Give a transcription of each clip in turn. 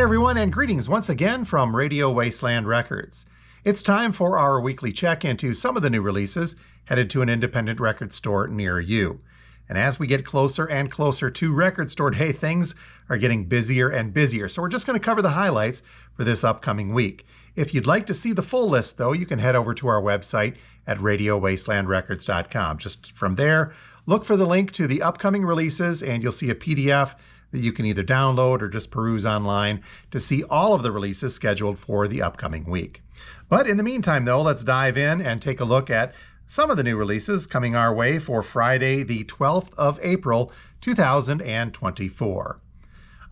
everyone, and greetings once again from Radio Wasteland Records. It's time for our weekly check into some of the new releases headed to an independent record store near you. And as we get closer and closer to Record Store Day, things are getting busier and busier. So we're just going to cover the highlights for this upcoming week. If you'd like to see the full list, though, you can head over to our website at radiowastelandrecords.com. Just from there, look for the link to the upcoming releases, and you'll see a PDF that you can either download or just peruse online to see all of the releases scheduled for the upcoming week. But in the meantime, though, let's dive in and take a look at some of the new releases coming our way for Friday, the 12th of April, 2024.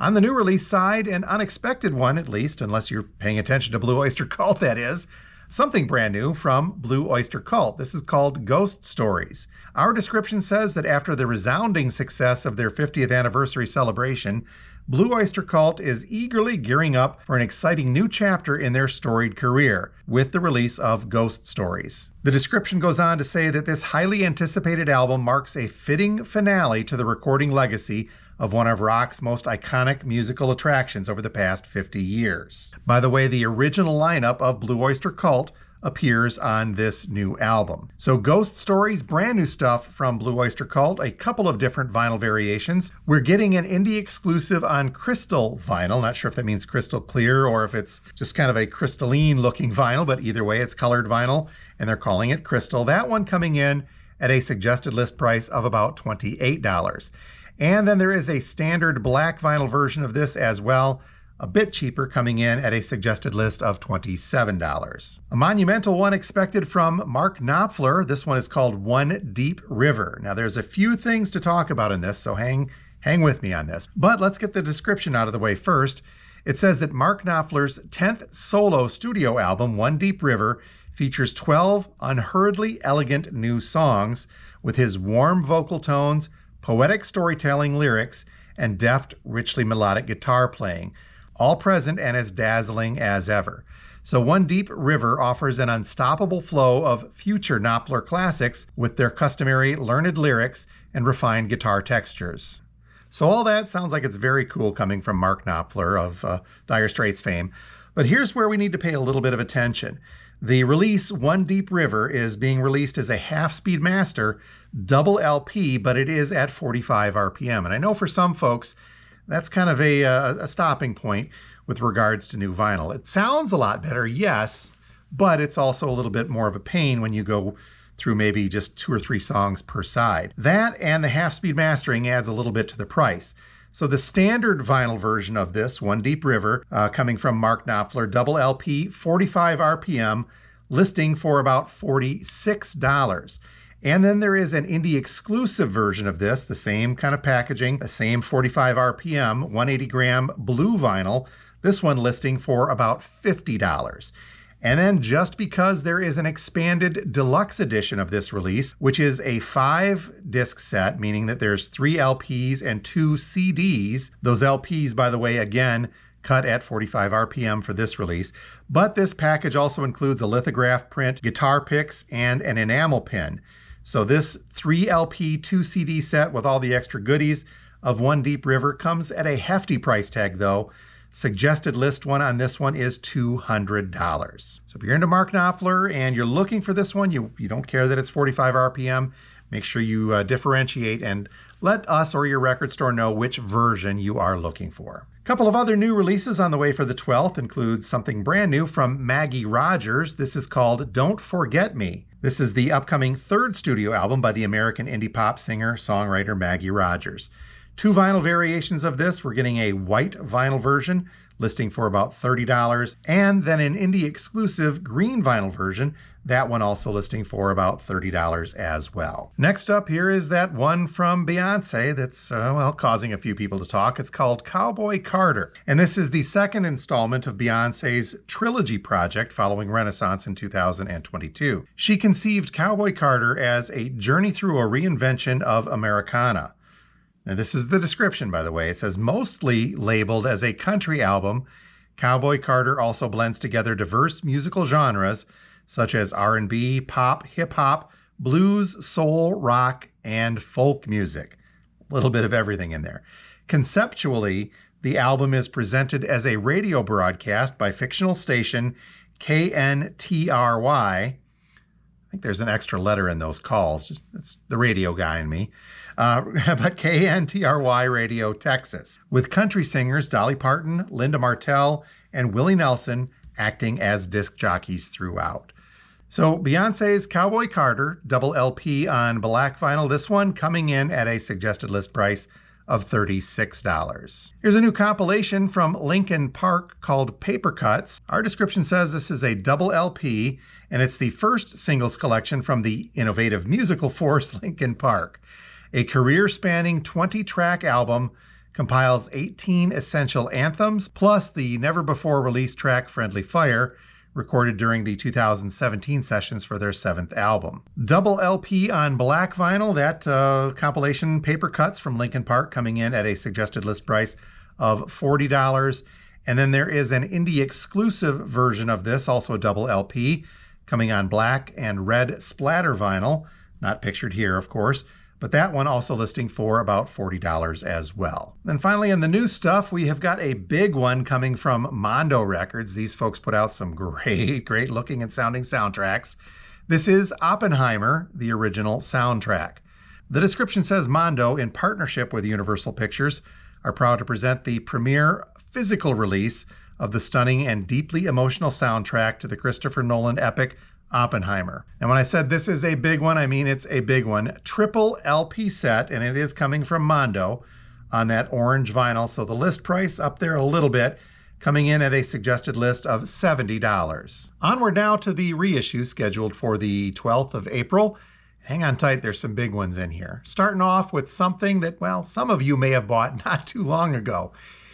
On the new release side, an unexpected one, at least, unless you're paying attention to Blue Oyster Cult, that is. Something brand new from Blue Oyster Cult. This is called Ghost Stories. Our description says that after the resounding success of their 50th anniversary celebration, Blue Oyster Cult is eagerly gearing up for an exciting new chapter in their storied career with the release of Ghost Stories. The description goes on to say that this highly anticipated album marks a fitting finale to the recording legacy of one of rock's most iconic musical attractions over the past 50 years. By the way, the original lineup of Blue Oyster Cult appears on this new album. So Ghost Stories, brand new stuff from Blue Oyster Cult, a couple of different vinyl variations. We're getting an indie exclusive on crystal vinyl. Not sure if that means crystal clear or if it's just kind of a crystalline looking vinyl, but either way, it's colored vinyl and they're calling it crystal. That one coming in at a suggested list price of about $28. And then there is a standard black vinyl version of this as well, a bit cheaper, coming in at a suggested list of $27. A monumental one expected from Mark Knopfler. This one is called One Deep River. Now there's a few things to talk about in this, so hang with me on this. But let's get the description out of the way first. It says that Mark Knopfler's 10th solo studio album, One Deep River, features 12 unhurriedly elegant new songs with his warm vocal tones, poetic storytelling lyrics, and deft, richly melodic guitar playing, all present and as dazzling as ever. So One Deep River offers an unstoppable flow of future Knopfler classics with their customary learned lyrics and refined guitar textures. So all that sounds like it's very cool coming from Mark Knopfler of Dire Straits fame. But here's where we need to pay a little bit of attention. The release, One Deep River, is being released as a half-speed master, double LP, but it is at 45 RPM. And I know for some folks, that's kind of a stopping point with regards to new vinyl. It sounds a lot better, yes, but it's also a little bit more of a pain when you go through maybe just 2 or 3 songs per side. That and the half-speed mastering adds a little bit to the price. So the standard vinyl version of this, One Deep River, coming from Mark Knopfler, double LP, 45 RPM, listing for about $46. And then there is an indie exclusive version of this, the same kind of packaging, the same 45 RPM, 180 gram blue vinyl, this one listing for about $50. And then just because there is an expanded deluxe edition of this release, which is a 5-disc set, meaning that there's 3 LPs and 2 CDs. Those LPs, by the way, again, cut at 45 RPM for this release. But this package also includes a lithograph print, guitar picks, and an enamel pin. So this 3 LP, 2 CD set with all the extra goodies of One Deep River comes at a hefty price tag, though. Suggested list one on this one is $200. So if you're into Mark Knopfler and you're looking for this one, you don't care that it's 45 RPM, make sure you differentiate and let us or your record store know which version you are looking for. A couple of other new releases on the way for the 12th includes something brand new from Maggie Rogers. This is called Don't Forget Me. This is the upcoming 3rd studio album by the American indie pop singer-songwriter Maggie Rogers. 2 vinyl variations of this. We're getting a white vinyl version listing for about $30, and then an indie exclusive green vinyl version, that one also listing for about $30 as well. Next up here is that one from Beyonce that's, causing a few people to talk. It's called Cowboy Carter, and this is the 2nd installment of Beyonce's trilogy project following Renaissance in 2022. She conceived Cowboy Carter as a journey through a reinvention of Americana. Now, this is the description, by the way. It says, mostly labeled as a country album, Cowboy Carter also blends together diverse musical genres such as R&B, pop, hip-hop, blues, soul, rock, and folk music. A little bit of everything in there. Conceptually, The album is presented as a radio broadcast by fictional station KNTRY. I think there's an extra letter in those calls. It's the radio guy in me. But KNTRY Radio, Texas, with country singers Dolly Parton, Linda Martell, and Willie Nelson acting as disc jockeys throughout. So Beyonce's Cowboy Carter, double LP on black vinyl, this one coming in at a suggested list price of $36. Here's a new compilation from Linkin Park called Paper Cuts. Our description says this is a double LP, and it's the first singles collection from the innovative musical force Linkin Park. A career-spanning 20-track album compiles 18 essential anthems, plus the never-before-released track Friendly Fire, recorded during the 2017 sessions for their 7th album. Double LP on black vinyl, that compilation Paper Cuts from Linkin Park coming in at a suggested list price of $40. And then there is an indie exclusive version of this, also double LP, coming on black and red splatter vinyl, not pictured here, of course, but that one also listing for about $40 as well. Then finally, in the new stuff, we have got a big one coming from Mondo Records. These folks put out some great looking and sounding soundtracks. This is Oppenheimer, the original soundtrack. The description says Mondo, in partnership with Universal Pictures, are proud to present the premiere physical release of the stunning and deeply emotional soundtrack to the Christopher Nolan epic Oppenheimer. And when I said this is a big one, I mean it's a big one. Triple LP set, and it is coming from Mondo on that orange vinyl. So the list price up there a little bit, coming in at a suggested list of $70. Onward now to the reissue scheduled for the 12th of April. Hang on tight, there's some big ones in here. Starting off with something that, well, some of you may have bought not too long ago.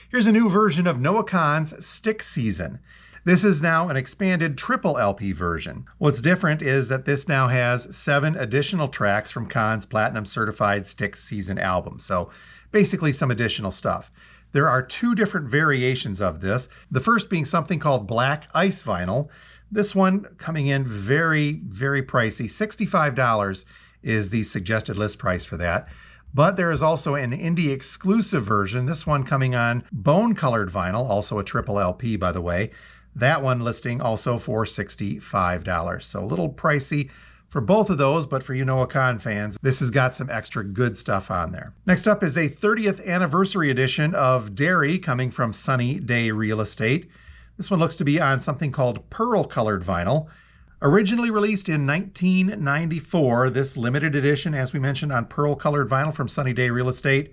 Here's a new version of Noah Kahan's Stick Season. This is now an expanded triple LP version. What's different is that this now has 7 additional tracks from Kahan's Platinum Certified Stick Season album. So basically some additional stuff. There are 2 different variations of this. The first being something called Black Ice Vinyl. This one coming in very pricey. $65 is the suggested list price for that. But there is also an indie exclusive version. This one coming on bone colored vinyl, also a triple LP by the way. That one listing also for $65. So a little pricey for both of those, but for you Noah Kahan fans, this has got some extra good stuff on there. Next up is a 30th anniversary edition of Dairy coming from Sunny Day Real Estate. This one looks to be on something called pearl colored vinyl. Originally released in 1994, this limited edition, as we mentioned, on pearl colored vinyl from Sunny Day Real Estate,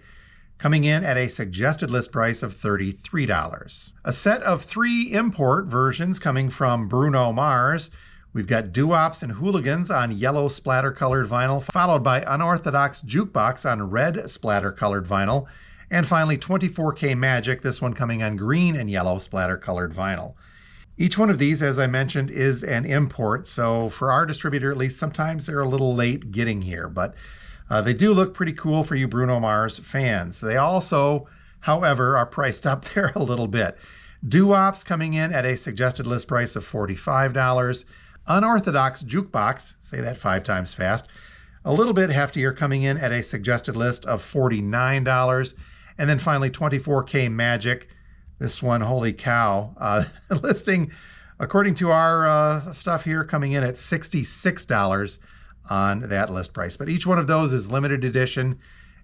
coming in at a suggested list price of $33. A set of 3 import versions coming from Bruno Mars. We've got Doo-Wops and Hooligans on yellow splatter-colored vinyl, followed by Unorthodox Jukebox on red splatter-colored vinyl, and finally 24K Magic, this one coming on green and yellow splatter-colored vinyl. Each one of these, as I mentioned, is an import, so for our distributor at least, sometimes they're a little late getting here, but they do look pretty cool for you Bruno Mars fans. They also, however, are priced up there a little bit. Doo-Wops coming in at a suggested list price of $45. Unorthodox Jukebox, say that 5 times fast, a little bit heftier, coming in at a suggested list of $49. And then finally 24K Magic. This one, holy cow, listing, according to our stuff here, coming in at $66 on that list price. But each one of those is limited edition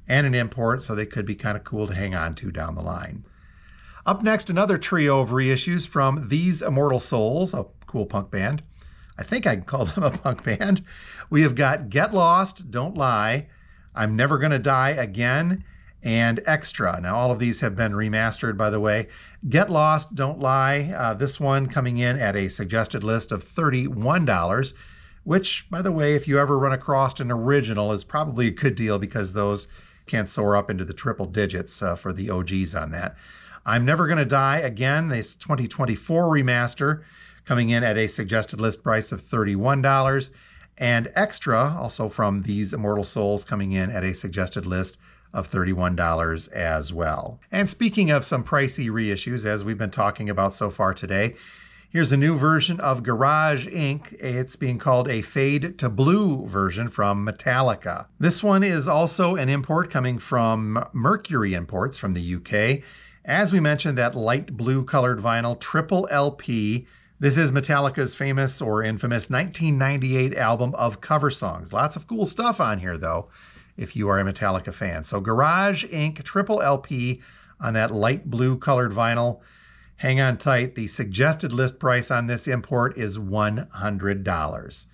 and an import, so they could be kind of cool to hang on to down the line. Up next, another trio of reissues from These Immortal Souls, a cool punk band. I think I can call them a punk band. We have got Get Lost, Don't Lie, I'm Never Gonna Die Again, and Extra. Now, all of these have been remastered, by the way. Get Lost, Don't Lie, this one coming in at a suggested list of $31, which, by the way, if you ever run across an original, is probably a good deal because those can soar up into the triple digits for the OGs on that. I'm Never Gonna Die Again, this 2024 remaster, coming in at a suggested list price of $31. And Extra, also from These Immortal Souls, coming in at a suggested list of $31 as well. And speaking of some pricey reissues, as we've been talking about so far today, here's a new version of Garage Inc. It's being called a Fade to Blue version from Metallica. This one is also an import coming from Mercury Imports from the UK. As we mentioned, that light blue colored vinyl, triple LP. This is Metallica's famous or infamous 1998 album of cover songs. Lots of cool stuff on here, though, if you are a Metallica fan. So Garage Inc. triple LP on that light blue colored vinyl. Hang on tight. The suggested list price on this import is $100.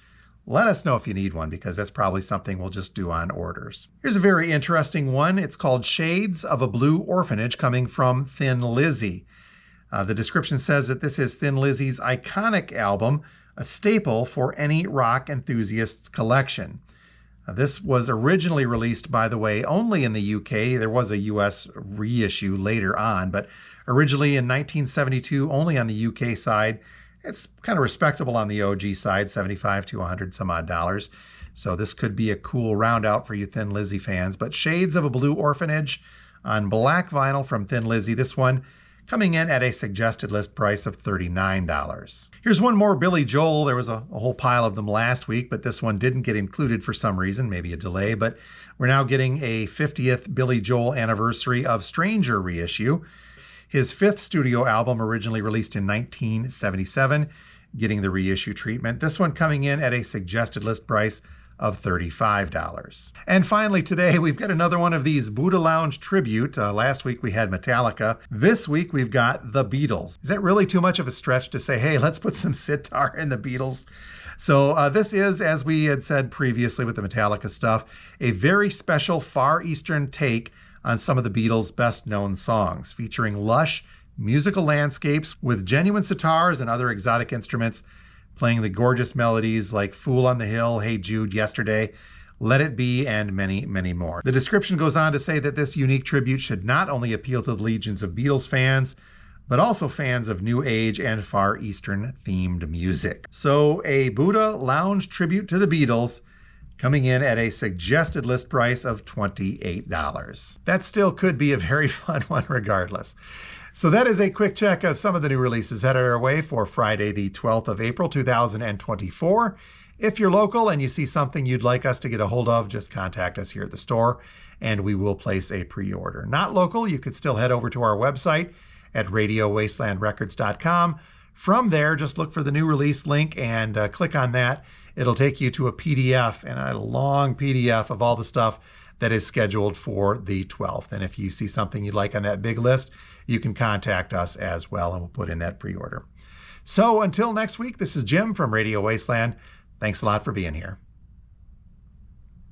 Let us know if you need one, because that's probably something we'll just do on orders. Here's a very interesting one. It's called Shades of a Blue Orphanage, coming from Thin Lizzy. The description says that this is Thin Lizzy's iconic album, a staple for any rock enthusiast's collection. This was originally released, by the way, only in the UK. There was a US reissue later on, but originally in 1972, only on the UK side. It's kind of respectable on the OG side, $75 to $100 some odd dollars. So this could be a cool round out for you Thin Lizzy fans. But Shades of a Blue Orphanage on black vinyl from Thin Lizzy. This one coming in at a suggested list price of $39. Here's one more Billy Joel. There was a whole pile of them last week, but this one didn't get included for some reason, maybe a delay. But we're now getting a 50th Billy Joel anniversary of Stranger reissue. His fifth studio album, originally released in 1977, getting the reissue treatment. This one coming in at a suggested list price of $35. And finally today, we've got another one of these Buddha Lounge tribute. Last week we had Metallica. This week we've got the Beatles. Is that really too much of a stretch to say, hey, let's put some sitar in the Beatles? So this is, as we had said previously with the Metallica stuff, a very special Far Eastern take on some of the Beatles' best-known songs, featuring lush musical landscapes with genuine sitars and other exotic instruments, playing the gorgeous melodies like Fool on the Hill, Hey Jude, Yesterday, Let It Be, and many, many more. The description goes on to say that this unique tribute should not only appeal to the legions of Beatles fans, but also fans of New Age and Far Eastern themed music. So a Buddha Lounge tribute to the Beatles, coming in at a suggested list price of $28. That still could be a very fun one regardless. So that is a quick check of some of the new releases headed our way for Friday, the 12th of April, 2024. If you're local and you see something you'd like us to get a hold of, just contact us here at the store and we will place a pre-order. Not local, you could still head over to our website at radiowastelandrecords.com. From there, just look for the new release link and click on that. It'll take you to a PDF, and a long PDF of all the stuff that is scheduled for the 12th. And if you see something you'd like on that big list, you can contact us as well, and we'll put in that pre-order. So until next week, this is Jim from Radio Wasteland. Thanks a lot for being here.